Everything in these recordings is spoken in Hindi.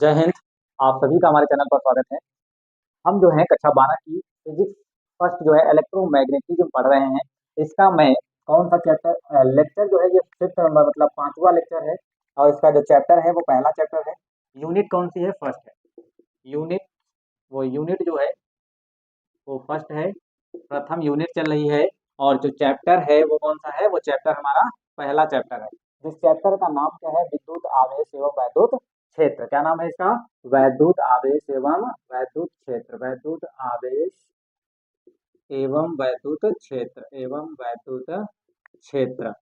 जय हिंद। आप सभी का हमारे चैनल पर स्वागत है। हम जो है कक्षा 12 की फिजिक्स फर्स्ट जो है इलेक्ट्रोमैग्नेटिज्म पढ़ रहे हैं। इसका मैं कौन सा चैप्टर लेक्चर जो है ये फिफ्थ नंबर मतलब पांचवा लेक्चर है। और इसका जो चैप्टर है वो पहला चैप्टर है। यूनिट कौन सी है? फर्स्ट है। यूनिट वो यूनिट जो है वो फर्स्ट है। प्रथम यूनिट चल रही है। और जो चैप्टर है वो कौन सा है? वो चैप्टर हमारा पहला चैप्टर है। जिस चैप्टर का नाम क्या है? विद्युत आवेश एवं वैद्युत क्षेत्र। क्या नाम है इसका? वैद्युत आवेश एवं वैद्युत क्षेत्र। वैद्युत आवेश एवं वैद्युत क्षेत्र एवं वैद्युत क्षेत्र,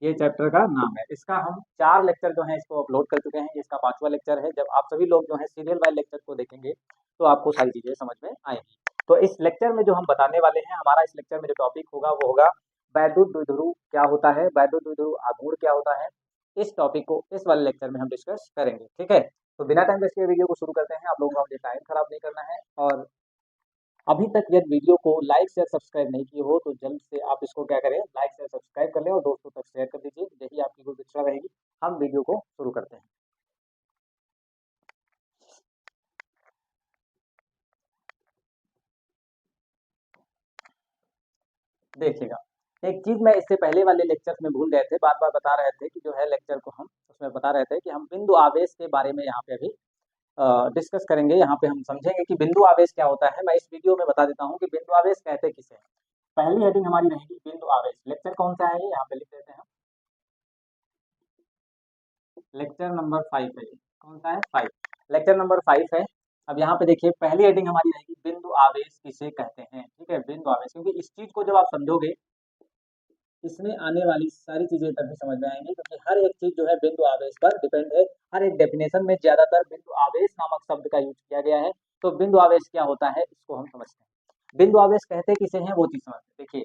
ये चैप्टर का नाम है। इसका हम 4 लेक्चर जो है इसको अपलोड कर चुके हैं। ये इसका 5वां लेक्चर है। जब आप सभी लोग जो है सीरियल वाइज लेक्चर को देखेंगे तो आपको सारी चीजें समझ में आएंगी। तो इस लेक्चर में जो हम बताने वाले हैं, हमारा इस लेक्चर में जो टॉपिक होगा वो होगा वैद्युत द्विध्रुव क्या होता है, वैद्युत द्विध्रुव आघूर्ण क्या होता है। इस टॉपिक को इस वाले लेक्चर में हम डिस्कस करेंगे। ठीक है, तो बिना टाइम वेस्ट किए वीडियो को शुरू करते हैं। आप लोगों को अपने टाइम खराब नहीं करना है। और अभी तक यदि वीडियो को लाइक शेयर सब्सक्राइब नहीं किए हो तो जल्द से आप इसको क्या करें, लाइक शेयर सब्सक्राइब कर लें और दोस्तों तक शेयर कर दीजिए। यही आपकी कोई इच्छा रहेगी। हम वीडियो को शुरू करते हैं। देखिएगा, एक चीज मैं इससे पहले वाले लेक्चर में भूल गए थे, बार बार बता रहे थे कि जो है लेक्चर को हम उसमें बता रहे थे कि हम बिंदु आवेश के बारे में यहाँ पे अभी डिस्कस करेंगे। यहाँ पे हम समझेंगे कि बिंदु आवेश क्या होता है। मैं इस वीडियो में बता देता हूँ कि बिंदु आवेश कहते किसे हैं। पहली हेडिंग हमारी रहेगी बिंदु आवेश। लेक्चर कौन सा है ये यहाँ पे लिख देते हैं। लेक्चर नंबर 5 है। कौन सा है? 5। लेक्चर नंबर 5 है। अब यहाँ पे देखिए पहली हेडिंग हमारी रहेगी बिंदु आवेश किसे कहते हैं। ठीक है, बिंदु आवेश, क्योंकि इस चीज को जब आप समझोगे इसमें आने वाली सारी चीजें तभी समझ में आएंगी, क्योंकि हर एक चीज जो है बिंदु आवेश पर डिपेंड है। हर एक डेफिनेशन में ज्यादातर बिंदु आवेश नामक शब्द का यूज किया गया है। तो बिंदु आवेश क्या होता है इसको हम समझते हैं। बिंदु आवेश कहते किसे हैं वो चीज समझते हैं। देखिए,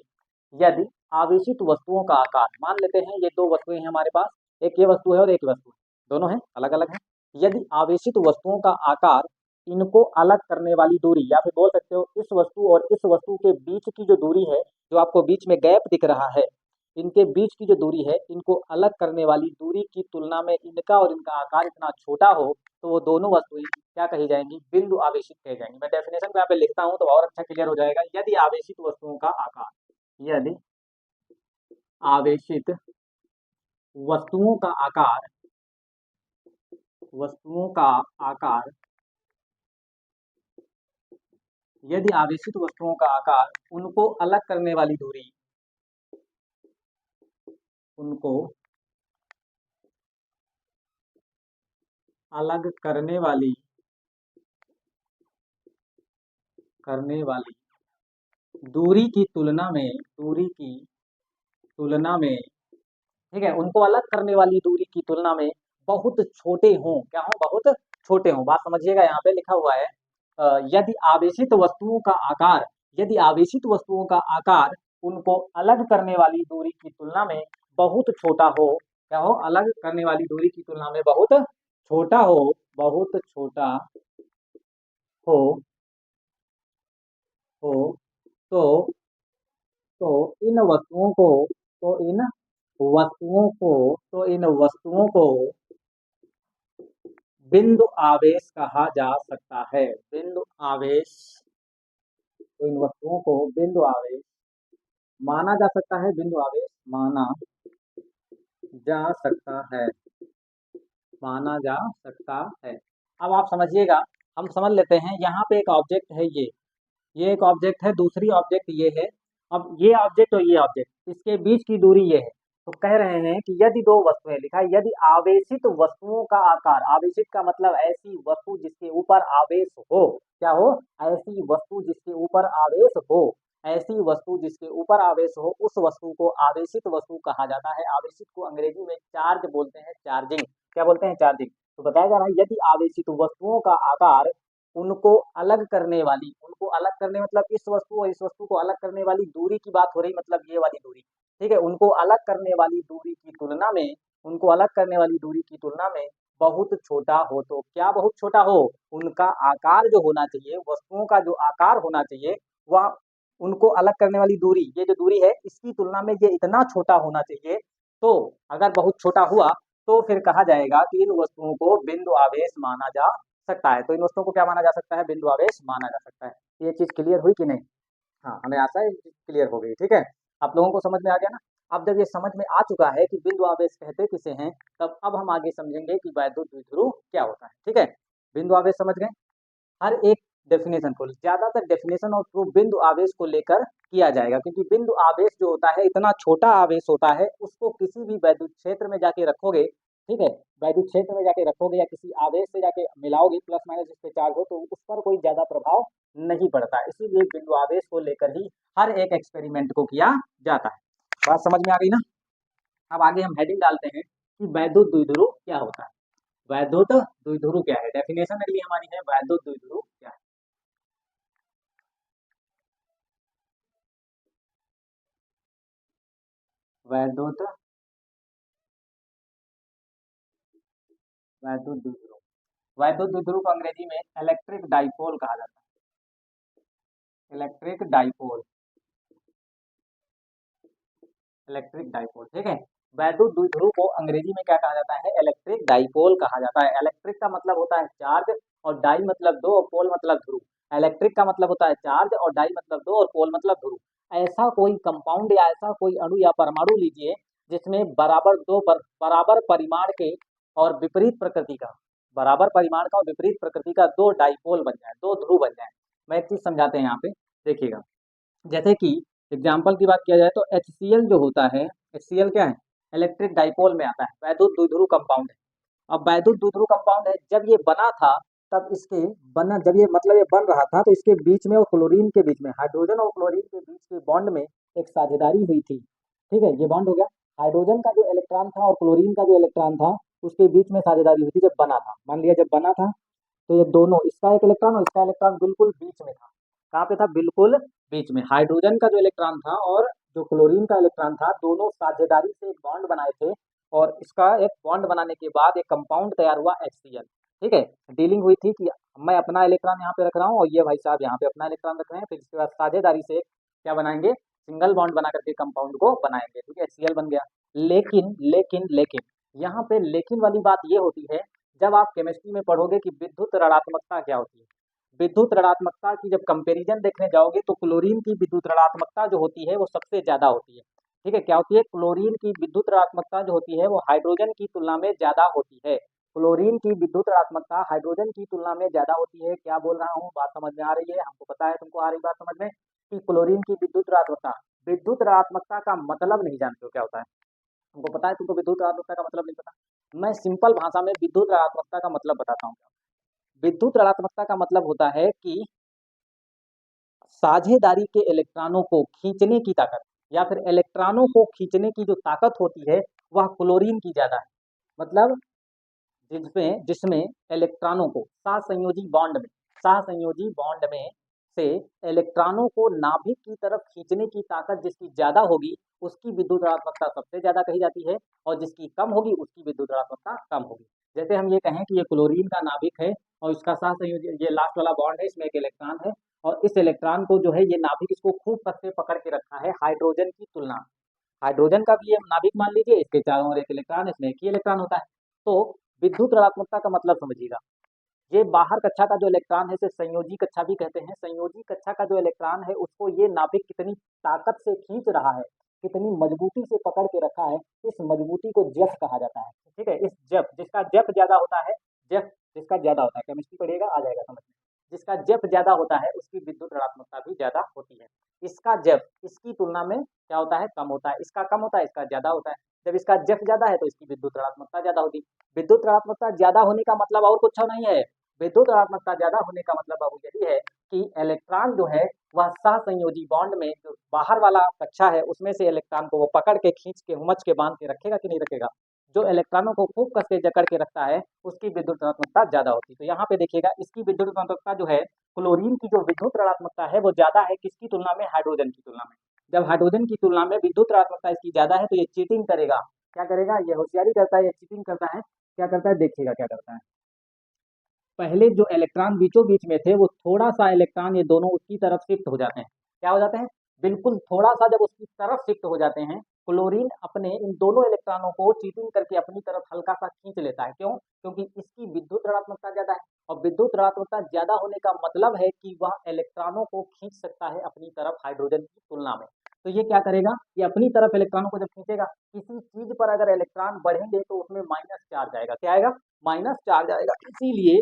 यदि आवेशित वस्तुओं का आकार, मान लेते हैं ये दो वस्तुएं हैं हमारे पास, एक ये वस्तु है और एक वस्तु है, दोनों हैं अलग अलग हैं। यदि आवेशित वस्तुओं का आकार, इनको अलग करने वाली दूरी, या फिर बोल सकते हो इस वस्तु और इस वस्तु के बीच की जो दूरी है, जो आपको बीच में गैप दिख रहा है, इनके बीच की जो दूरी है, इनको अलग करने वाली दूरी की तुलना में इनका और इनका आकार इतना छोटा हो तो वो दोनों वस्तुएं क्या कही जाएंगी? बिंदु आवेशित कही जाएंगी। मैं डेफिनेशन यहाँ पे लिखता हूँ तो और अच्छा क्लियर हो जाएगा। यदि आवेशित वस्तुओं का आकार, यदि आवेशित वस्तुओं का आकार, वस्तुओं का आकार, यदि आवेशित वस्तुओं का आकार, उनको अलग करने वाली दूरी, उनको अलग करने वाली दूरी की तुलना में, दूरी की तुलना में, ठीक है, उनको अलग करने वाली दूरी की तुलना में बहुत छोटे हों। क्या हो? बहुत छोटे हों। बात समझिएगा, यहाँ पे लिखा हुआ है यदि आवेशित वस्तुओं का आकार, यदि आवेशित वस्तुओं का आकार उनको अलग करने वाली दूरी की तुलना में बहुत छोटा हो। क्या हो? अलग करने वाली दूरी की तुलना में बहुत छोटा हो, बहुत छोटा हो, हो तो इन वस्तुओं को, तो इन इन वस्तुओं को बिंदु आवेश कहा जा सकता है। बिंदु आवेश, तो इन वस्तुओं को बिंदु आवेश माना जा सकता है। बिंदु आवेश माना जा सकता है, माना जा सकता है। अब आप समझिएगा, हम समझ लेते हैं। यहाँ पे एक ऑब्जेक्ट है, ये एक ऑब्जेक्ट है, दूसरी ऑब्जेक्ट ये है। अब ये ऑब्जेक्ट और ये ऑब्जेक्ट, इसके बीच की दूरी ये है। तो कह रहे हैं कि यदि दो वस्तुएं, लिखा है यदि आवेशित वस्तुओं का आकार, आवेशित का मतलब ऐसी वस्तु जिसके ऊपर आवेश हो। क्या हो? ऐसी वस्तु जिसके ऊपर आवेश हो, ऐसी वस्तु जिसके ऊपर आवेश हो, उस वस्तु को आवेशित वस्तु कहा जाता है। आवेशित को अंग्रेजी में चार्ज बोलते हैं, चार्जिंग। क्या बोलते हैं? चार्जिंग। तो बताया जा रहा है यदि आवेशित वस्तुओं का आकार उनको अलग करने वाली, उनको अलग करने मतलब इस वस्तु और इस वस्तु को अलग करने वाली दूरी की बात हो रही, मतलब ये वाली दूरी। ठीक है, उनको अलग करने वाली दूरी की तुलना में, उनको अलग करने वाली दूरी की तुलना में बहुत छोटा हो। तो क्या बहुत छोटा हो? उनका आकार जो होना चाहिए, वस्तुओं का जो आकार होना चाहिए, वह उनको अलग करने वाली दूरी, ये जो दूरी है इसकी तुलना में ये इतना छोटा होना चाहिए। तो अगर बहुत छोटा हुआ तो फिर कहा जाएगा कि इन वस्तुओं को बिंदु आवेश माना जा सकता है। तो इन वस्तुओं को क्या माना जा सकता है? बिंदु आवेश माना जा सकता है। ये चीज क्लियर हुई कि नहीं? हाँ, हमें आशा है क्लियर हो गई। ठीक है, आप लोगों को समझ में आ गया ना? अब जब ये समझ में आ चुका है कि बिंदु आवेश कहते किसे हैं, तब अब हम आगे समझेंगे कि वैद्युत द्विध्रुव क्या होता है। ठीक है, बिंदु आवेश समझ गए? हर एक डेफिनेशन को, ज्यादातर डेफिनेशन और प्रूफ बिंदु आवेश को लेकर किया जाएगा, क्योंकि बिंदु आवेश जो होता है इतना छोटा आवेश होता है, उसको किसी भी वैद्युत क्षेत्र में जाके रखोगे, ठीक है, वैद्युत क्षेत्र में जाके रखोगे या किसी आवेश से जाके मिलाओगे, प्लस माइनस जिस पे चार्ज हो, तो उस पर कोई ज्यादा प्रभाव नहीं पड़ता। इसीलिए बिंदु आवेश को लेकर ही हर एक एक्सपेरिमेंट को किया जाता है। बात समझ में आ गई ना? अब आगे हम हेडिंग डालते हैं कि वैद्युत द्विध्रुव क्या होता है। वैद्युत द्विध्रुव क्या है? डेफिनेशन अगली हमारी है, वैद्युत द्विध्रुव क्या है। वैद्युत वैद्युत द्विध्रुव, वैद्युत द्विध्रुव को अंग्रेजी में इलेक्ट्रिक डाइपोल कहा जाता है। इलेक्ट्रिक डाइपोल, इलेक्ट्रिक डाइपोल, ठीक है। वैद्युत द्विध्रुव को अंग्रेजी में क्या कहा जाता है? इलेक्ट्रिक डाइपोल कहा जाता है। इलेक्ट्रिक का मतलब होता है चार्ज, और डाई मतलब दो, और पोल मतलब ध्रुव। इलेक्ट्रिक का मतलब होता है चार्ज, और डाई मतलब दो, और पोल मतलब ध्रुव। ऐसा कोई कंपाउंड या ऐसा कोई अणु या परमाणु लीजिए जिसमें बराबर परिमाण के और विपरीत प्रकृति का, बराबर परिमाण का और विपरीत प्रकृति का दो डाइपोल बन जाए, दो ध्रुव बन जाए। मैं एक चीज समझाते हैं यहाँ पे, देखिएगा। जैसे कि एग्जाम्पल की बात किया जाए तो HCl जो होता है, HCl क्या है? इलेक्ट्रिक डाइपोल में आता है, वैद्युत द्विध्रुव कंपाउंड है। अब वैद्युत द्विध्रुव कंपाउंड है, जब ये बना था, तब इसके बना, जब ये मतलब ये बन रहा था, तो इसके बीच में और क्लोरीन के बीच में, हाइड्रोजन और क्लोरीन के बीच के बॉन्ड में एक साझेदारी हुई थी। ठीक है, ये बॉन्ड हो गया। हाइड्रोजन का जो इलेक्ट्रॉन था और क्लोरीन का जो इलेक्ट्रॉन था, उसके बीच में साझेदारी हुई थी जब बना था। मान लिया जब बना था, तो ये दोनों, इसका एक इलेक्ट्रॉन और इसका इलेक्ट्रॉन बिल्कुल बीच में था। कहाँ पे था? बिल्कुल बीच में। हाइड्रोजन का जो इलेक्ट्रॉन था और जो क्लोरीन का इलेक्ट्रॉन था, दोनों साझेदारी से एक बॉन्ड बनाए थे, और इसका एक बॉन्ड बनाने के बाद एक कंपाउंड तैयार हुआ HCl। ठीक है, डीलिंग हुई थी कि मैं अपना इलेक्ट्रॉन यहाँ पे रख रहा हूँ और ये भाई साहब यहाँ पे अपना इलेक्ट्रॉन रख रहे हैं, फिर इसके बाद साझेदारी से क्या बनाएंगे? सिंगल बॉन्ड बना करके कंपाउंड को बनाएंगे। ठीक है, HCl बन गया। लेकिन लेकिन लेकिन यहाँ पे लेकिन वाली बात ये होती है, जब आप केमिस्ट्री में पढ़ोगे कि विद्युत ऋणात्मकता क्या होती है, विद्युत ऋणात्मकता की जब कंपैरिजन देखने जाओगे, तो क्लोरीन की विद्युत ऋणात्मकता जो होती है वो सबसे ज्यादा होती है। ठीक है, क्या होती है? क्लोरीन की विद्युत ऋणात्मकता जो होती है वो हाइड्रोजन की तुलना में ज्यादा होती है। क्लोरीन की विद्युत ऋणात्मकता हाइड्रोजन की तुलना में ज्यादा होती है। क्या बोल रहा हूँ? बात समझ में आ रही है? हमको पता है तुमको आ रही बात समझ में, कि क्लोरीन की विद्युत ऋणात्मकता का मतलब नहीं जानते हो क्या होता है? हमको पता है तुमको विद्युत ऋणात्मकता का मतलब नहीं पता। मैं सिंपल भाषा में विद्युत ऋणात्मकता का मतलब बताता हूँ। विद्युत ऋणात्मकता का मतलब होता है कि साझेदारी के इलेक्ट्रॉनों को खींचने की ताकत, या फिर इलेक्ट्रॉनों को खींचने की जो ताकत होती है, वह क्लोरीन की ज्यादा है। मतलब जिसमें जिसमें इलेक्ट्रॉनों को सहसंयोजी बॉन्ड में से इलेक्ट्रॉनों को नाभिक की तरफ खींचने की ताकत जिसकी ज्यादा होगी, उसकी विद्युत ऋणात्मकता सबसे ज्यादा कही जाती है, और जिसकी कम होगी उसकी विद्युत ऋणात्मकता कम होगी। जैसे हम ये कहें कि ये क्लोरीन का नाभिक है और इसका सहसंयोजी, ये लास्ट वाला बॉन्ड है, इसमें एक इलेक्ट्रॉन है, और इस इलेक्ट्रॉन को जो है ये नाभिक इसको खूब कस के पकड़ के रखा है हाइड्रोजन की तुलना में। हाइड्रोजन का भी ये नाभिक मान लीजिए, इसके चारों ओर एक इलेक्ट्रॉन, इसमें एक ही इलेक्ट्रॉन होता है। तो विद्युत ऋणात्मकता का मतलब समझिएगा, ये बाहर कक्षा का जो इलेक्ट्रॉन है, इसे संयोजी कक्षा भी कहते हैं। संयोजी कक्षा का जो इलेक्ट्रॉन है, उसको ये नाभिक कितनी ताकत से खींच रहा है, कितनी मजबूती से पकड़ के रखा है, इस मजबूती को जफ कहा जाता है। ठीक है, इस जफ, जिसका जफ ज्यादा होता है, जफ जिसका ज्यादा होता है, केमिस्ट्री पढ़िएगा आ जाएगा समझ में, जिसका जफ ज्यादा होता है उसकी विद्युत ऋणात्मकता भी ज्यादा होती है। इसका जफ इसकी तुलना में क्या होता है? कम होता है। इसका कम होता है, इसका ज्यादा होता है। जब इसका जफ ज्यादा है तो इसकी विद्युत ऋणात्मकता ज्यादा होती है। विद्युत ऋणात्मकता ज्यादा होने का मतलब और कुछ नहीं है, विद्युत ऋणात्मकता ज्यादा होने का मतलब अब यही है कि इलेक्ट्रॉन जो है वह सहसंयोजी बॉन्ड में, जो बाहर वाला कक्षा है, उसमें से इलेक्ट्रॉन को वो पकड़ के खींच के उमच के बांध के रखेगा कि नहीं रखेगा? जो इलेक्ट्रॉनों को खूब कस के जकड़ के रखता है, उसकी विद्युत ऋणात्मकता ज्यादा होती है। तो यहाँ पे देखिएगा, इसकी विद्युत ऋणात्मकता जो है, क्लोरीन की जो विद्युत ऋणात्मकता है वो ज्यादा है, किसकी तुलना में? हाइड्रोजन की तुलना में। जब हाइड्रोजन की तुलना में विद्युत ऋणात्मकता इसकी ज्यादा है, तो ये चीटिंग करेगा। क्या करेगा? ये होशियारी करता है, ये चीटिंग करता है। क्या करता है? देखिएगा क्या करता है। पहले जो इलेक्ट्रॉन बीचों बीच में थे, वो थोड़ा सा इलेक्ट्रॉन ये दोनों उसकी तरफ शिफ्ट हो जाते हैं। क्या हो जाते हैं? बिल्कुल थोड़ा सा जब उसकी तरफ शिफ्ट हो जाते हैं, क्लोरीन अपने इन दोनों इलेक्ट्रॉनों को चीटिंग करके अपनी तरफ हल्का सा खींच लेता है। क्यों? क्योंकि इसकी विद्युत ऋणात्मकता ज्यादा है, और विद्युत ऋणात्मकता ज्यादा होने का मतलब है कि वह इलेक्ट्रॉनों को खींच सकता है अपनी तरफ हाइड्रोजन की तुलना में। तो ये क्या करेगा, ये अपनी तरफ इलेक्ट्रॉनों को जब खींचेगा, किसी चीज पर अगर इलेक्ट्रॉन बढ़ेंगे तो उसमें माइनस चार्ज आएगा। क्या आएगा, माइनस चार्ज आएगा। इसीलिए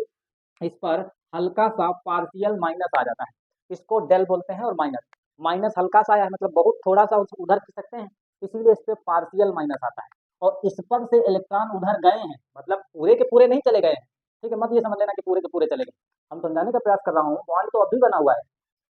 इस पर हल्का सा पार्शियल माइनस आ जाता है, इसको डेल बोलते हैं। और माइनस माइनस हल्का सा आया है मतलब बहुत थोड़ा सा उधर खींच सकते हैं, इसीलिए इस पे पार्शियल माइनस आता है। और इस पर से इलेक्ट्रॉन उधर गए हैं, मतलब पूरे के पूरे नहीं चले गए हैं, ठीक है, मत ये समझ लेना कि पूरे के पूरे चले गए। हम समझाने का प्रयास कर रहा हूँ, बॉन्ड तो अभी बना हुआ है,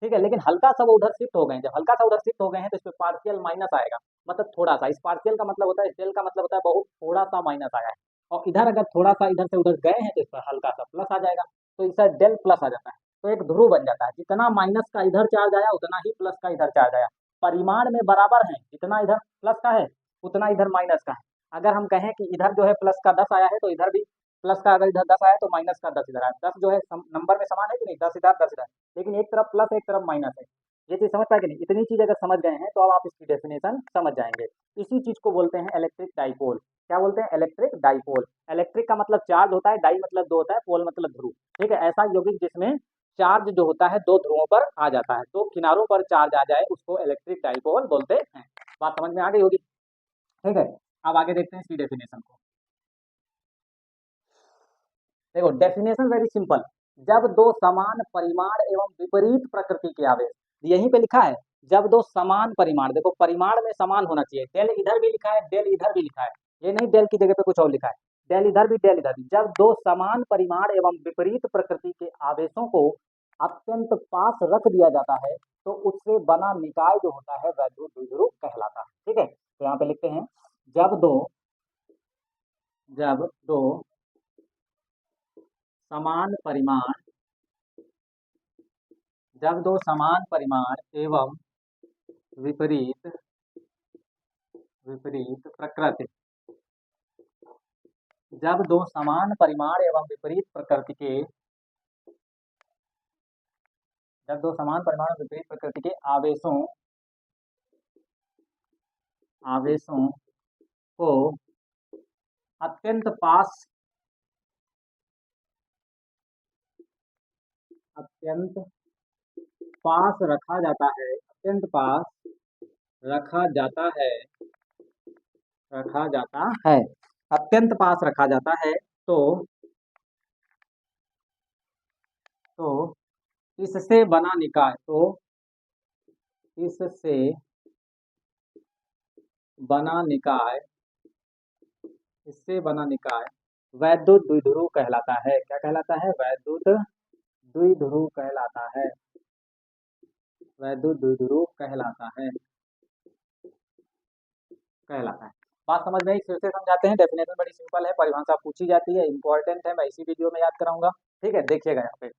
ठीक है, लेकिन हल्का सा वो उधर शिफ्ट हो गए हैं। जब हल्का सा उधर शिफ्ट हो गए हैं तो इस पे पार्शियल माइनस आएगा, मतलब थोड़ा सा। इस पार्शियल का मतलब होता है, डेल का मतलब होता है बहुत थोड़ा सा माइनस आया है। और इधर अगर थोड़ा सा इधर से उधर गए हैं तो इस पर हल्का सा प्लस आ जाएगा, तो इससे डेल प्लस आ जाता है। तो एक ध्रुव बन जाता है, जितना माइनस का इधर चार्ज आया उतना ही प्लस का इधर चार्ज आया, परिमाण में बराबर है। जितना इधर प्लस का है उतना इधर माइनस का है। अगर हम कहें कि इधर जो है प्लस का 10 आया है तो इधर भी प्लस का, अगर इधर 10 आया तो माइनस का 10 इधर आया। 10 जो है नंबर में समान है कि नहीं, 10 इधर 10 इधर, लेकिन एक तरफ प्लस एक तरफ माइनस है। ये चीज समझ पाए कि नहीं, इतनी चीज अगर समझ गए हैं तो अब आप इसकी डेफिनेशन समझ जाएंगे। इसी चीज को बोलते हैं इलेक्ट्रिक डाइपोल। क्या बोलते हैं, इलेक्ट्रिक डाइपोल। इलेक्ट्रिक का मतलब चार्ज होता है, डाई मतलब दो होता है, पोल मतलब ध्रुव, ठीक है। ऐसा यौगिक जिसमें चार्ज जो होता है दो ध्रुवों पर आ जाता है, दो किनारों पर चार्ज आ जाए उसको इलेक्ट्रिक डाइपोल बोलते हैं। बात समझ में आ गई होगी, ठीक है। अब आगे देखते हैं इसकी डेफिनेशन को। देखो डेफिनेशन वेरी सिंपल। जब दो समान परिमाण एवं विपरीत प्रकृति के आवेश, यहीं पे लिखा है, जब दो समान परिमाण, देखो परिमाण में समान होना चाहिए। डेल इधर भी लिखा है, डेल इधर भी लिखा है, ये नहीं डेल की जगह पे कुछ और लिखा है। डेल इधर भी डेल इधर भी। जब दो समान परिमाण एवं विपरीत प्रकृति के आवेशों को अत्यंत पास रख दिया जाता है तो उससे बना निकाय जो होता है वह द्विध्रुव कहलाता है, ठीक है। तो यहाँ पे लिखते हैं, जब दो समान परिमाण, जब दो समान परिमाण एवं विपरीत विपरीत प्रकृति, जब दो समान परिमाण एवं विपरीत प्रकृति के, जब दो समान परिमाण एवं विपरीत प्रकृति के आवेशों आवेशों को अत्यंत पास अत्यंत पास रखा जाता है, अत्यंत पास रखा जाता है, रखा जाता है, अत्यंत पास रखा जाता है, तो इससे बना निकाय, तो इससे बना निकाय, इससे बना निकाय वैद्युत द्विध्रुव कहलाता है। क्या कहलाता है, वैद्युत द्विध्रुव कहलाता है, वैद्युत द्विध्रुव कहलाता है। बात समझ में आई, फिर से समझाते हैं। डेफिनेशन बड़ी सिंपल है, परिभाषा पूछी जाती है, इंपॉर्टेंट है, मैं इसी वीडियो में याद कराऊंगा, ठीक है। देखिएगा यहाँ पे,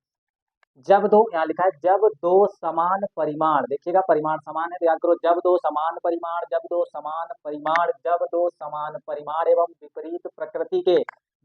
जब दो, यहाँ लिखा है जब दो समान परिमाण, देखिएगा परिमाण समान है तो याद करो, जब दो समान परिमाण, जब दो समान परिमाण, जब दो समान परिमाण एवं विपरीत प्रकृति के,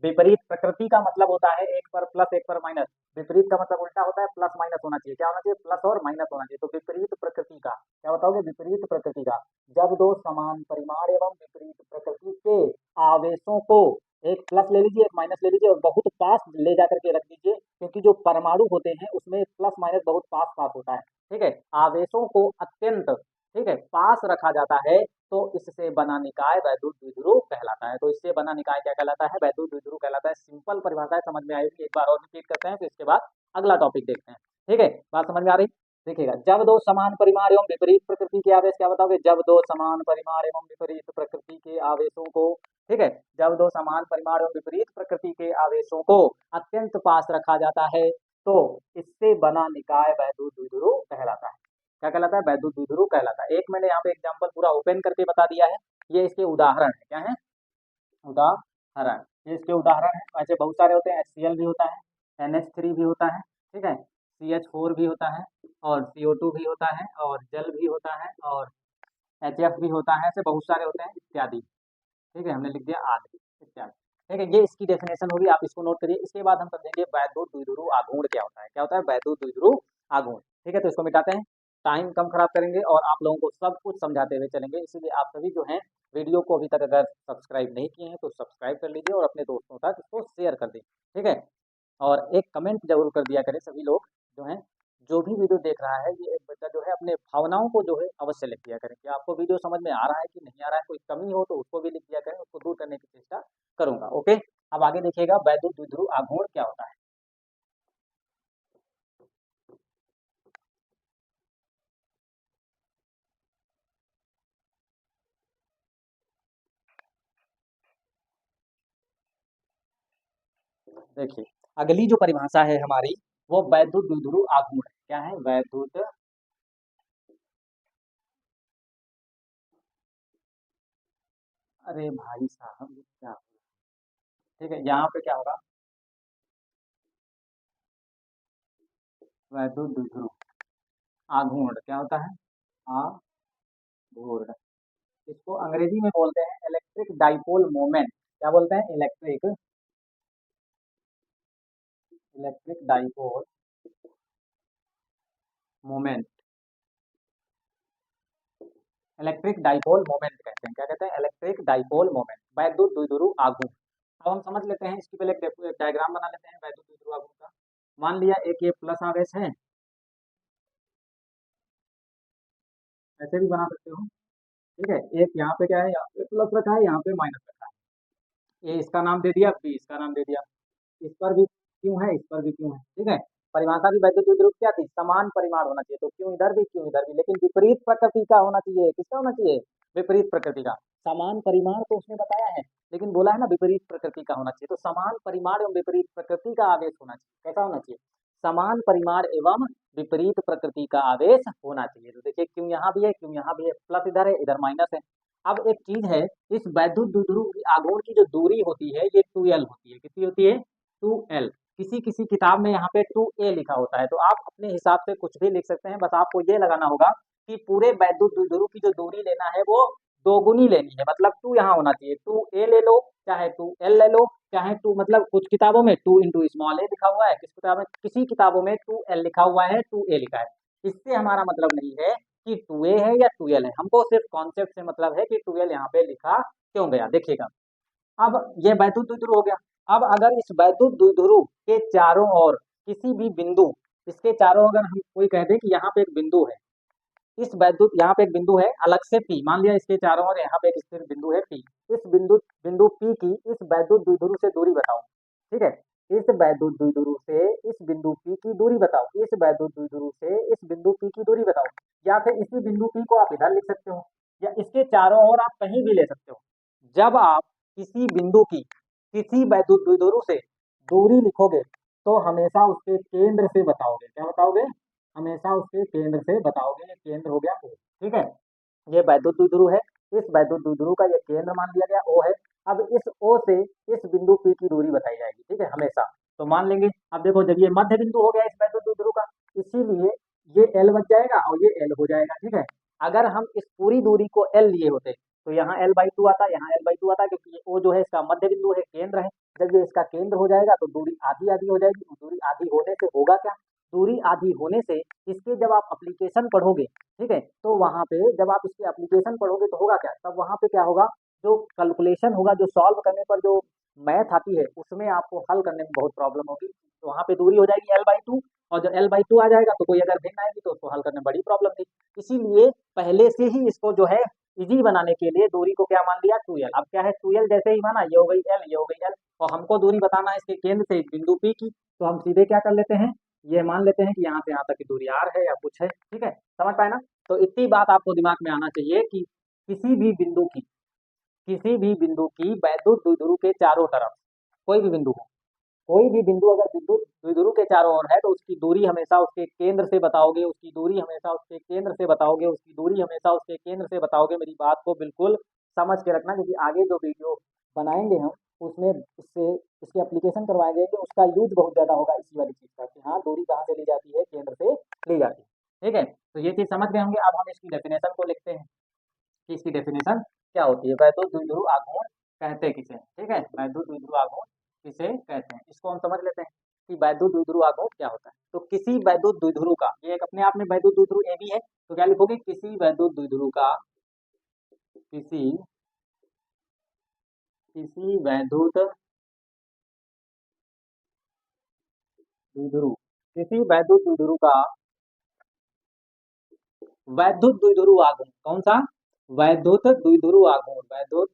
विपरीत प्रकृति का मतलब होता है एक पर प्लस एक पर माइनस, विपरीत का मतलब उल्टा होता है, प्लस माइनस होना चाहिए। क्या होना चाहिए, प्लस और माइनस होना चाहिए। तो विपरीत प्रकृति का क्या बताओगे, विपरीत प्रकृति का, जब दो समान परिमाण एवं विपरीत प्रकृति के आवेशों को, एक प्लस ले लीजिए एक माइनस ले लीजिए और बहुत पास ले जाकर के रख दीजिए, क्योंकि जो परमाणु होते हैं उसमें प्लस माइनस बहुत पास पास होता है, ठीक है। आवेशों को अत्यंत, ठीक है, पास रखा जाता है तो इससे बना निकाय वैद्युत द्विध्रुव कहलाता है। तो इससे बना निकाय क्या कहलाता है, वैद्युत द्विध्रुव कहलाता है। सिंपल परिभाषा है, समझ में आएगी। एक बार और रिपीट करते हैं, फिर इसके बाद अगला टॉपिक देखते हैं, ठीक है। बात समझ में आ रही, देखिएगा, जब दो समान परिमाण एवं विपरीत प्रकृति के आवेश, क्या बताओगे, जब दो समान परिमाण एवं विपरीत प्रकृति के आवेशों को, ठीक है, जब दो समान परिमाण एवं विपरीत प्रकृति के आवेशों को अत्यंत पास रखा जाता है तो इससे बना निकाय वैद्युत द्विध्रुव कहलाता है। क्या कहलाता है, वैद्युत द्विध्रुव कहलाता है। एक मैंने यहाँ पे एग्जांपल पूरा ओपन करके बता दिया है, ये इसके उदाहरण है। क्या है, उदाहरण, ये इसके उदाहरण है। ऐसे बहुत सारे होते हैं, HCl भी होता है, NH3 भी होता है, ठीक है, CH4 भी होता है, और CO2 भी होता है, और जल भी होता है, और HF भी होता है, ऐसे बहुत सारे होते हैं इत्यादि, ठीक है, हमने लिख दिया आदि इत्यादि, ठीक है। ये इसकी डेफिनेशन होगी, आप इसको नोट करिए। इसके बाद हम समझेंगे वैद्युत द्विध्रुव आघूर्ण क्या होता है। क्या होता है, वैद्युत द्विध्रुव आघूर्ण, ठीक है। तो इसको मिटाते हैं, टाइम कम खराब करेंगे और आप लोगों को सब कुछ समझाते हुए चलेंगे। इसीलिए आप सभी जो हैं वीडियो को अभी तक अगर सब्सक्राइब नहीं किए हैं तो सब्सक्राइब कर लीजिए और अपने दोस्तों तक इसको शेयर कर दीजिए, ठीक है। और एक कमेंट जरूर कर दिया करें सभी लोग जो हैं, जो भी वीडियो देख रहा है ये बच्चा जो है अपने भावनाओं को जो है अवश्य लिख दिया करें कि आपको वीडियो समझ में आ रहा है कि नहीं आ रहा है, कोई कमी हो तो उसको भी लिख दिया करें, उसको दूर करने की चेष्टा करूंगा। ओके, अब आगे देखिएगा वैद्युत द्विध्रुव आघूर्ण क्या होता है। देखिए, अगली जो परिभाषा है हमारी वो वैद्युत द्विध्रुव आघूर्ण है। क्या है? वैद्युत, अरे भाई साहब ये क्या हो रहा है? ठीक है, यहाँ पे क्या होगा? वैद्युत द्विध्रुव आघूर्ण क्या होता है? आघूर्ण, इसको अंग्रेजी में बोलते हैं इलेक्ट्रिक डाइपोल मोमेंट। क्या बोलते हैं? Electric, electric dipole moment, electric dipole moment कहते हैं। क्या कहते हैं? इलेक्ट्रिक डाइपोल मोमेंट, वैद्युत द्विध्रुव आघूर्ण। अब हम समझ लेते हैं, इसकी पहले एक डायग्राम बना लेते हैं वैद्युत द्विध्रुव आघूर्ण का। मान लिया एक ये प्लस आवेश है, ऐसे भी बना सकते हो। ठीक है, एक यहाँ पे क्या है, यहाँ पे प्लस रखा है, यहाँ पे माइनस रखा है। ए इसका नाम दे दिया, बी इसका नाम दे दिया। इस पर भी क्यों है, इस पर भी क्यों है। ठीक है, परिभाषा भी वैद्युत द्विध्रुव क्या थी? समान परिमाण होना चाहिए, तो क्यों इधर भी क्यों इधर भी, लेकिन विपरीत प्रकृति का होना चाहिए। किसका होना चाहिए? विपरीत प्रकृति का। समान परिमाण तो उसने बताया है, लेकिन बोला है ना विपरीत प्रकृति का होना चाहिए, तो समान परिमाण एवं विपरीत प्रकृति का आवेश होना चाहिए। कैसा होना चाहिए? समान परिमाण एवं विपरीत प्रकृति का आवेश होना चाहिए। तो देखिए क्यों यहाँ भी है, क्यों यहाँ भी है, प्लस इधर है, इधर माइनस है। अब एक चीज है, इस वैद्युत द्विध्रुव आघूर्ण की जो दूरी होती है ये 2l होती है। कितनी होती है? 2l। किसी किसी किताब में यहाँ पे 2a लिखा होता है, तो आप अपने हिसाब से कुछ भी लिख सकते हैं, बस आपको ये लगाना होगा कि पूरे वैद्युत द्विध्रुव की जो दूरी लेना है वो दोगुनी लेनी है। मतलब 2 यहाँ होना चाहिए, 2a ले लो चाहे 2l ले लो, चाहे 2, मतलब कुछ किताबों में 2 इंटू स्मॉल ए लिखा हुआ है, किसी किताबों में 2l लिखा हुआ है, 2a लिखा है। इससे हमारा मतलब नहीं है कि 2a है या 2l है, हमको सिर्फ कॉन्सेप्ट से मतलब है कि 2l यहाँ पे लिखा क्यों गया। देखिएगा, अब ये वैद्युत द्विध्रुव हो गया। अब अगर इस वैद्युत द्विध्रुव के चारों ओर किसी भी बिंदु, इसके चारों अगर हम कोई कह दें कि यहाँ पे एक बिंदु है, इस वैद्युत यहाँ पे एक बिंदु है अलग से P, मान लिया इसके चारों ओर यहाँ पे एक स्थिर बिंदु है P। इस बिंदु बिंदु P की इस वैद्युत द्विध्रुव से दूरी बताओ। ठीक है, इस वैद्युत द्विध्रुव से इस बिंदु P की दूरी बताओ, इस वैद्युत द्विध्रुव से इस बिंदु P की दूरी बताओ। या फिर इसी बिंदु P को आप इधर लिख सकते हो, या इसके चारों ओर आप कहीं भी ले सकते हो। जब आप किसी बिंदु की किसी वैद्युत द्विध्रुव से दूरी लिखोगे तो हमेशा उसके केंद्र से बताओगे। क्या बताओगे? हमेशा उसके केंद्र से बताओगे। ये केंद्र हो गया O। ठीक है, ये वैद्युत द्विध्रुव है, इस वैद्युत द्विध्रुव का ये केंद्र मान लिया गया O है। अब इस O से इस बिंदु P की दूरी बताई जाएगी। ठीक है, हमेशा। तो मान लेंगे, अब देखो जब ये मध्य बिंदु हो गया इस वैद्युत द्विध्रुव का, इसीलिए ये L बच जाएगा और ये L हो जाएगा। ठीक है, अगर हम इस पूरी दूरी को L लिए होते तो यहाँ L/2 आता, यहाँ L/2 आता, क्योंकि ये O जो है इसका मध्य बिंदु है, केंद्र है। जब ये इसका केंद्र हो जाएगा तो दूरी आधी आधी हो जाएगी। दूरी आधी होने से होगा क्या? दूरी आधी होने से इसके जब आप एप्लीकेशन पढ़ोगे, ठीक है, तो वहां पे जब आप इसकी एप्लीकेशन पढ़ोगे तो होगा क्या? तब वहां पे क्या होगा, जो कैलकुलेशन होगा, जो सॉल्व करने पर जो मैथ आती है उसमें आपको हल करने में बहुत प्रॉब्लम होगी। तो वहां पे दूरी हो जाएगी L/2, और जब L/2 आ जाएगा तो कोई अगर भिन्न आएगी तो उसको हल करने में बड़ी प्रॉब्लम थी। इसीलिए पहले से ही इसको जो है इजी बनाने के लिए दूरी को क्या मान लिया? 2l। अब क्या है, 2l जैसे ही माना, ये हो गई L, ये हो गई L, और हमको दूरी बताना है इसके केंद्र से इस बिंदु P की, तो हम सीधे क्या कर लेते हैं, ये मान लेते हैं कि यहाँ से यहाँ तक की दूरी r है या कुछ है। ठीक है, समझ पाए ना? तो इतनी बात आपको दिमाग में आना चाहिए कि किसी भी बिंदु की, किसी भी बिंदु की वैद्युत द्विध्रुव के चारों तरफ, कोई भी बिंदु हो, कोई भी बिंदु अगर विद्युत द्विध्रुव के चारों ओर है तो उसकी दूरी हमेशा उसके केंद्र से बताओगे, उसकी दूरी हमेशा उसके केंद्र से बताओगे, उसकी दूरी हमेशा उसके केंद्र से बताओगे। मेरी बात को बिल्कुल समझ के रखना, क्योंकि आगे जो वीडियो बनाएंगे हम उसमें इससे इसकी एप्लीकेशन करवाए जाएंगे, उसका यूज बहुत ज़्यादा होगा इसी वाली चीज़ का, कि हाँ दूरी कहाँ से ली जाती है, केंद्र से ली जाती है। ठीक है, तो ये चीज़ समझ गए होंगे। अब हम इसकी डेफिनेशन को लिखते हैं कि इसकी डेफिनेशन क्या होती है। वैद्युत द्विध्रुव आघूर्ण कहते किसे हैं? ठीक है, वैद्युत द्विध्रुव आघूर्ण किसे कहते हैं, इसको हम समझ लेते हैं कि वैद्युत द्विध्रुव आघूर्ण क्या होता है। तो किसी वैद्युत द्विध्रुव का, ये एक अपने आप में वैद्युत द्विध्रुव ए भी है, तो क्या लिखोगे? किसी वैद्युत द्विध्रुव का, किसी किसी वैद्युत द्विध्रुव, किसी वैद्युत द्विध्रुव का वैद्युत द्विध्रुव आघूर्ण, कौन सा? वैद्युत द्विध्रुव आघूर्ण,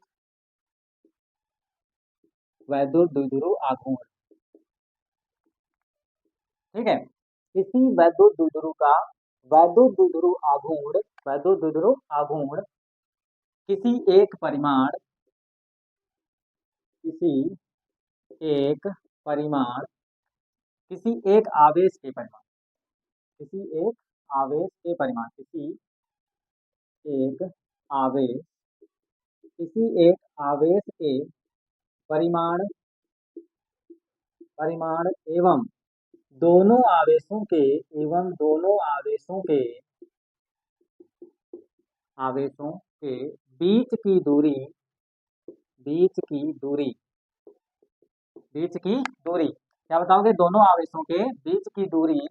वैद्युत द्विध्रुव आघूर्ण, ठीक है। किसी वैद्युत द्विध्रुव का वैद्युत द्विध्रुव आघूर्ण, वैद्युत द्विध्रुव आघूर्ण किसी एक परिमाण, किसी एक परिमाण, किसी एक आवेश के परिमाण, किसी एक आवेश के परिमाण, किसी एक आवेश, किसी एक आवेश के परिमाण, परिमाण एवं दोनों आवेशों के, एवं दोनों आवेशों के बीच की दूरी, बीच की दूरी, बीच की दूरी, क्या बताओगे? दोनों आवेशों के बीच की दूरी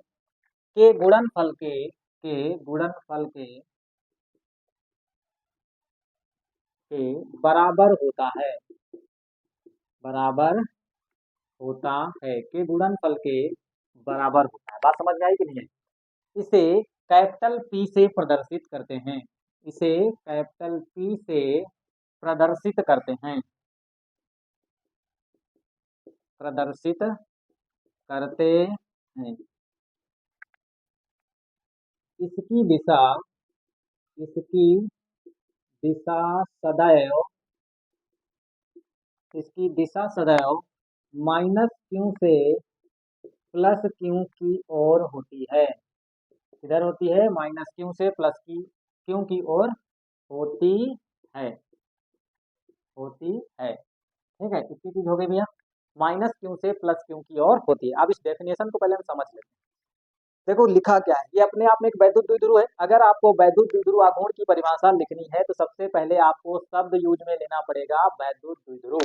के गुणनफल के गुणनफल के बराबर होता है, बराबर होता है, के गुणनफल के बराबर होता है। बात समझ में आई कि नहीं है? इसे कैपिटल पी से प्रदर्शित करते हैं, इसे कैपिटल पी से प्रदर्शित करते हैं, प्रदर्शित करते हैं। इसकी दिशा, इसकी दिशा सदैव, इसकी दिशा सदैव माइनस क्यू से प्लस क्यू की ओर होती है। किधर होती है? माइनस क्यू से प्लस की क्यू की ओर होती है, होती है, ठीक है। कितनी चीज हो गई भैया? माइनस क्यू से प्लस क्यू की ओर होती है। अब इस डेफिनेशन को पहले हम समझ लेते हैं। देखो लिखा क्या है, ये अपने आप में एक वैद्युत द्विध्रुव है। अगर आपको वैद्युत द्विध्रुव आघूर्ण की परिभाषा लिखनी है तो सबसे पहले आपको शब्द यूज में लेना पड़ेगा वैद्युत द्विध्रुव।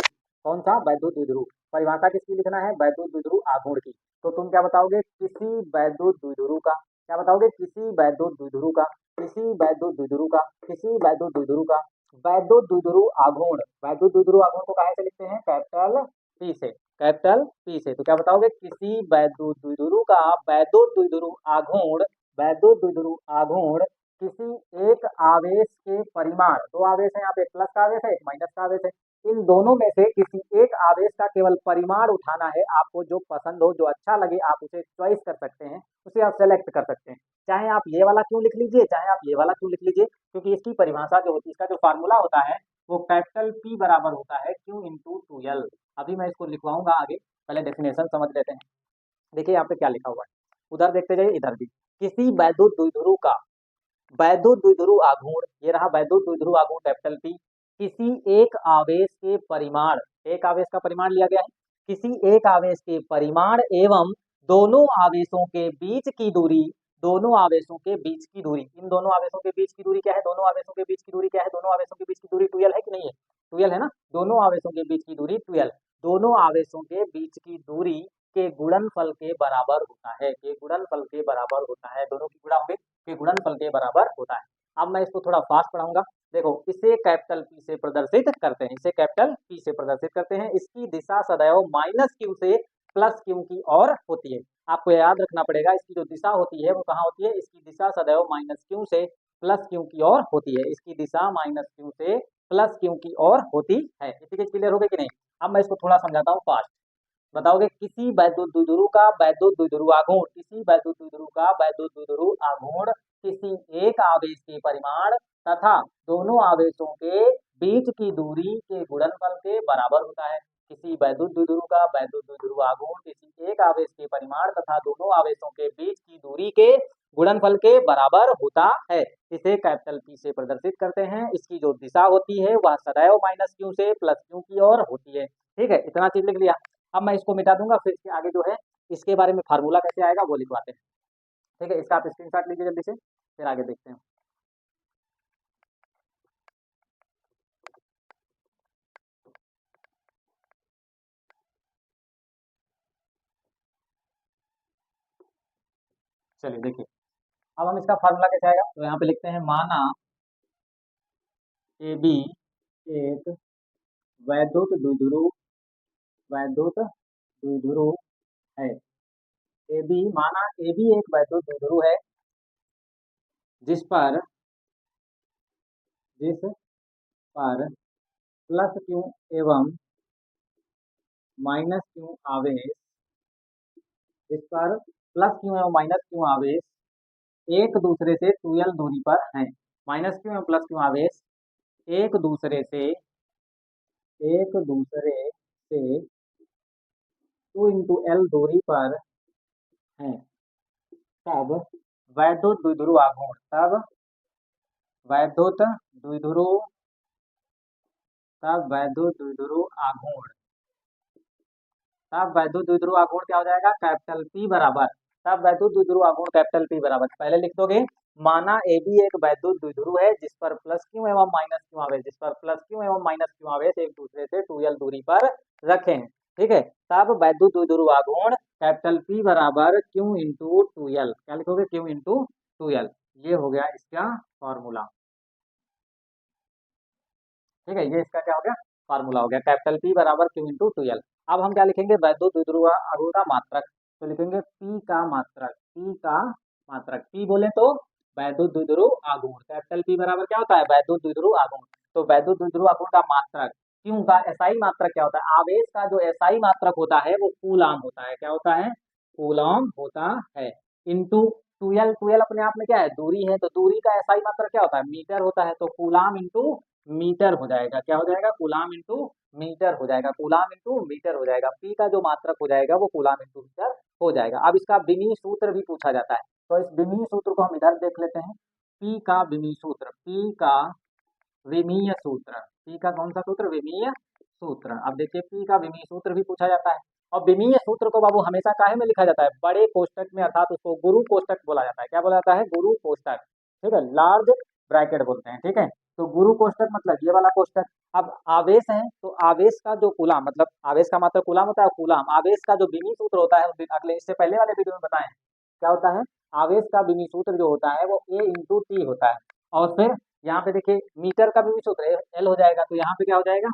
कौन सा? वैद्युत द्विध्रुव। परिभाषा किसकी लिखना है? वैद्युत द्विध्रुव आघूर्ण की। तो तुम क्या बताओगे? किसी वैद्युत द्विध्रुव का, क्या बताओगे? किसी वैद्युत द्विध्रुव का, किसी वैद्युत द्विध्रुव का, किसी वैद्युत द्विध्रुव का वैद्युत द्विध्रुव आघूर्ण। वैद्युत द्विध्रुव आघूर्ण को कहाँ से लिखते हैं? कैपिटल पी से, कैपिटल पी से। तो क्या बताओगे? किसी वैद्युत द्विध्रुव का वैद्युत द्विध्रुव आघूर्ण, वैद्युत द्विध्रुव आघूर्ण किसी एक आवेश के परिमाण, दो आवेश है यहाँ पे, एक प्लस का आवेश है, एक माइनस का आवेश है, इन दोनों में से किसी एक आवेश का केवल परिमाण उठाना है। आपको जो पसंद हो, जो अच्छा लगे, आप उसे चॉइस कर सकते हैं, उसे आप सेलेक्ट कर सकते हैं। चाहे आप ये वाला क्यों लिख लीजिए, चाहे आप ये वाला क्यों लिख लीजिए, क्योंकि इसकी परिभाषा जो होती है, इसका जो फार्मूला होता है वो कैपिटल पी बराबर होता है क्यू इंटू टू एल। अभी मैं इसको लिखवाऊंगा आगे, पहले डेफिनेशन समझ लेते हैं। देखिए यहाँ पे क्या लिखा हुआ है, उधर देखते जाइए, इधर भी। किसी वैद्युत द्विध्रुव का वैद्युत द्विध्रुव आघूर्ण, ये रहा वैद्युत द्विध्रुव आघूर्ण कैपिटल पी, किसी एक आवेश के परिमाण, एक आवेश का परिमाण लिया गया है, किसी एक आवेश के परिमाण एवं दोनों आवेशों के बीच की दूरी, दोनों आवेशों के बीच की दूरी, इन दोनों आवेशों के बीच की दूरी क्या है? दोनों आवेशों के बीच की दूरी क्या है? दोनों आवेशों के बीच की दूरी ट्वेल्व है कि नहीं है? ट्वेल्व है ना? दोनों आवेशों के बीच की दूरी ट्वेल्व, दोनों आवेशों के बीच की दूरी के गुणनफल के बराबर होता है, के गुणनफल के बराबर होता है, दोनों की गुणा होंगे के गुणनफल के बराबर होता है। अब मैं इसको थोड़ा फास्ट पढ़ाऊंगा। देखो, इसे कैपिटल पी से प्रदर्शित करते हैं, इसे कैपिटल पी से प्रदर्शित करते हैं। इसकी दिशा सदैव माइनस क्यू से प्लस क्यू की ओर होती है। आपको याद रखना पड़ेगा, इसकी जो दिशा होती है वो कहाँ होती है? इसकी दिशा सदैव माइनस क्यू से प्लस क्यू की ओर होती है, इसकी दिशा माइनस क्यू से प्लस क्यू की ओर होती है। इसी के क्लियर हो गए कि नहीं? अब मैं इसको थोड़ा समझाता हूँ फास्ट। बताओगे किसी वैद्युत द्विध्रुव का वैद्युत द्विध्रुव आघूर्ण, किसी वैद्युत द्विध्रुव का वैद्युत द्विध्रुव आघूर्ण किसी एक आवेश के परिमाण तथा दोनों आवेशों के बीच की दूरी के गुणनफल के बराबर होता है। किसी वैद्युत द्विध्रुव का वैद्युत द्विध्रुव आघूर्ण किसी एक आवेश के परिमाण तथा दोनों आवेशों के बीच की दूरी के गुणनफल के बराबर होता है। इसे कैपिटल पी से प्रदर्शित करते हैं। इसकी जो दिशा होती है वह सदैव माइनस क्यू से प्लस क्यू की ओर होती है। ठीक है, इतना चीज लिख लिया। अब मैं इसको मिटा दूंगा, फिर इसके आगे जो है इसके बारे में फार्मूला कैसे आएगा वो लिखवाते हैं। ठीक है, इसका आप स्क्रीनशॉट लीजिए जल्दी से, फिर आगे देखते हैं। चलिए देखिए, अब हम इसका फार्मूला कैसे आएगा, तो यहाँ पे लिखते हैं, माना ए बी एक वैद्युत द्विध्रुव, वैद्युत द्विध्रुव है, ए बी, माना ए बी एक वैद्युत द्विध्रुव है जिस पर प्लस क्यू एवं माइनस क्यू आवेश, जिस पर प्लस क्यू एवं माइनस क्यू आवेश एक दूसरे से 2l दूरी पर हैं। माइनस क्यू एवं प्लस क्यू आवेश एक दूसरे से 2 × l दूरी पर हैं। तब वैद्युत द्विध्रुव आघूर्ण, वैद्युत द्विध्रुव आघूर्ण, तब वैद्युत द्विध्रुव आघूर्ण क्या हो जाएगा, कैपिटल P बराबर, तब वैद्युत द्विध्रुव आघूर्ण कैपिटल P बराबर पहले लिख दोगे, माना ए बी एक वैद्युत द्विध्रुव है जिस पर प्लस क्यू एवं माइनस क्यू आवेश एक दूसरे से 2l दूरी पर रखे हैं। ठीक है, तब वैद्युत द्विध्रुव आघूर्ण कैपिटल P बराबर Q इंटू 2l, क्या लिखोगे, Q इंटू 2l, ये हो गया इसका फॉर्मूला। ठीक है, ये इसका क्या हो गया, फार्मूला हो गया, कैपिटल P बराबर Q इंटू 2l। अब हम क्या लिखेंगे, वैद्युत द्विध्रुव आघूर्ण का मात्रक, तो लिखेंगे P का मात्रक, P बोले तो वैद्युत द्विध्रुव आघूर्ण, कैपिटल P बराबर क्या होता है, वैद्युत द्विध्रुव आघूर्ण, तो वैद्युत द्विध्रुव आघूर्ण का मात्रक, क्यों का एसआई मात्रक क्या होता है, आवेश का जो एसआई मात्रक होता है वो कूलाम होता है, क्या होता है, कूलाम होता है, इंटू 2l अपने आप में क्या है, दूरी है, तो दूरी का एसआई मात्रक क्या होता है, मीटर होता है, तो कूलाम इंटू मीटर हो जाएगा, क्या हो जाएगा, कूलाम इंटू मीटर हो जाएगा, कूलाम इंटू मीटर हो जाएगा, पी का जो मात्रक हो जाएगा वो कूलाम इंटू मीटर हो जाएगा। अब इसका विमीय सूत्र भी पूछा जाता है, तो इस विमीय सूत्र को हम इधर देख लेते हैं, पी का विमीय सूत्र, पी का कौन सा सूत्र, विमीय सूत्र। अब देखिए पी का विमीय सूत्र भी पूछा जाता है, और विमीय सूत्र को बाबू हमेशा काहे में लिखा जाता है, बड़े कोष्टक में, अर्थात उसको गुरु कोष्टक बोला जाता है, क्या बोला जाता है, गुरु कोष्टक, ठीक है, लार्ज ब्रैकेट बोलते हैं, ठीक है, तो गुरु कोष्टक मतलब ये वाला कोष्टक। अब आवेश है, तो आवेश का जो कूलाम, मतलब आवेश का मात्रक कूलाम होता है, कूलाम आवेश का जो विमीय सूत्र होता है, अगले इससे पहले वाले वीडियो में बताएं क्या होता है, आवेश का विमीय सूत्र जो होता है वो A इंटू टी होता है, और फिर यहाँ पे देखिए मीटर का विमीय सूत्र L हो जाएगा, तो यहाँ पे क्या हो जाएगा,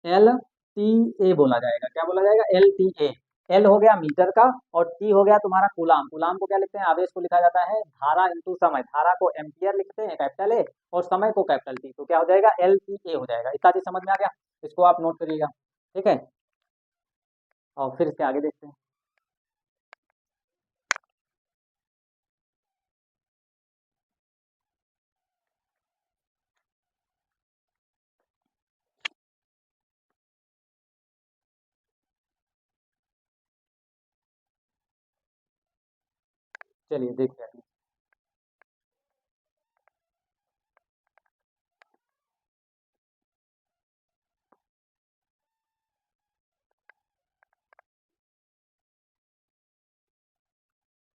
LTA बोला जाएगा, क्या बोला जाएगा, LTA, L हो गया मीटर का, और T हो गया तुम्हारा कूलाम, कूलाम को क्या लिखते हैं, आवेश को लिखा जाता है धारा इंटू समय, धारा को एम्पियर लिखते हैं कैपिटल A, और समय को कैपिटल T, तो क्या हो जाएगा, LTA हो जाएगा। इतना चीज समझ में आ गया, इसको आप नोट करिएगा, ठीक है, और फिर इसके आगे देखते हैं। चलिए देखते हैं।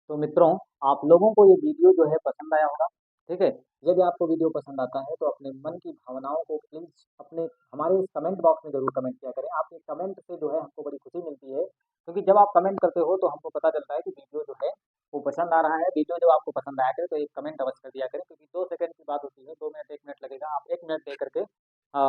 तो मित्रों, आप लोगों को ये वीडियो जो है पसंद आया होगा, ठीक है, यदि आपको वीडियो पसंद आता है तो अपने मन की भावनाओं को प्लीज अपने हमारे इस कमेंट बॉक्स में जरूर कमेंट किया करें। आपके कमेंट से जो है हमको बड़ी खुशी मिलती है, क्योंकि जब आप कमेंट करते हो तो हमको पता चलता है कि वीडियो जो है वो पसंद आ रहा है। वीडियो जब आपको पसंद आया करे तो एक कमेंट अवश्य कर दिया करें, क्योंकि 2 सेकंड की बात होती है, 2 मिनट 1 मिनट लगेगा, आप 1 मिनट दे करके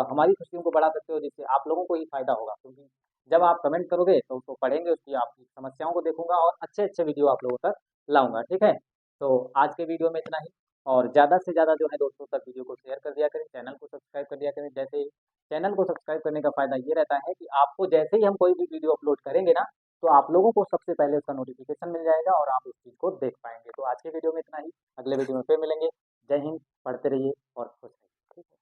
हमारी खुशियों को बढ़ा सकते हो, जिससे आप लोगों को ही फायदा होगा, क्योंकि जब आप कमेंट करोगे तो उसको पढ़ेंगे, उसकी आपकी समस्याओं को देखूंगा और अच्छे अच्छे वीडियो आप लोगों तक लाऊंगा, ठीक है। तो आज के वीडियो में इतना ही, और ज़्यादा से ज़्यादा जो है दोस्तों तक वीडियो को शेयर कर दिया करें, चैनल को सब्सक्राइब कर दिया करें। जैसे चैनल को सब्सक्राइब करने का फ़ायदा ये रहता है कि आपको जैसे ही हम कोई भी वीडियो अपलोड करेंगे ना, तो आप लोगों को सबसे पहले उसका नोटिफिकेशन मिल जाएगा और आप उस चीज़ को देख पाएंगे। तो आज के वीडियो में इतना ही, अगले वीडियो में फिर मिलेंगे। जय हिंद, पढ़ते रहिए और खुश रहिए, ठीक है।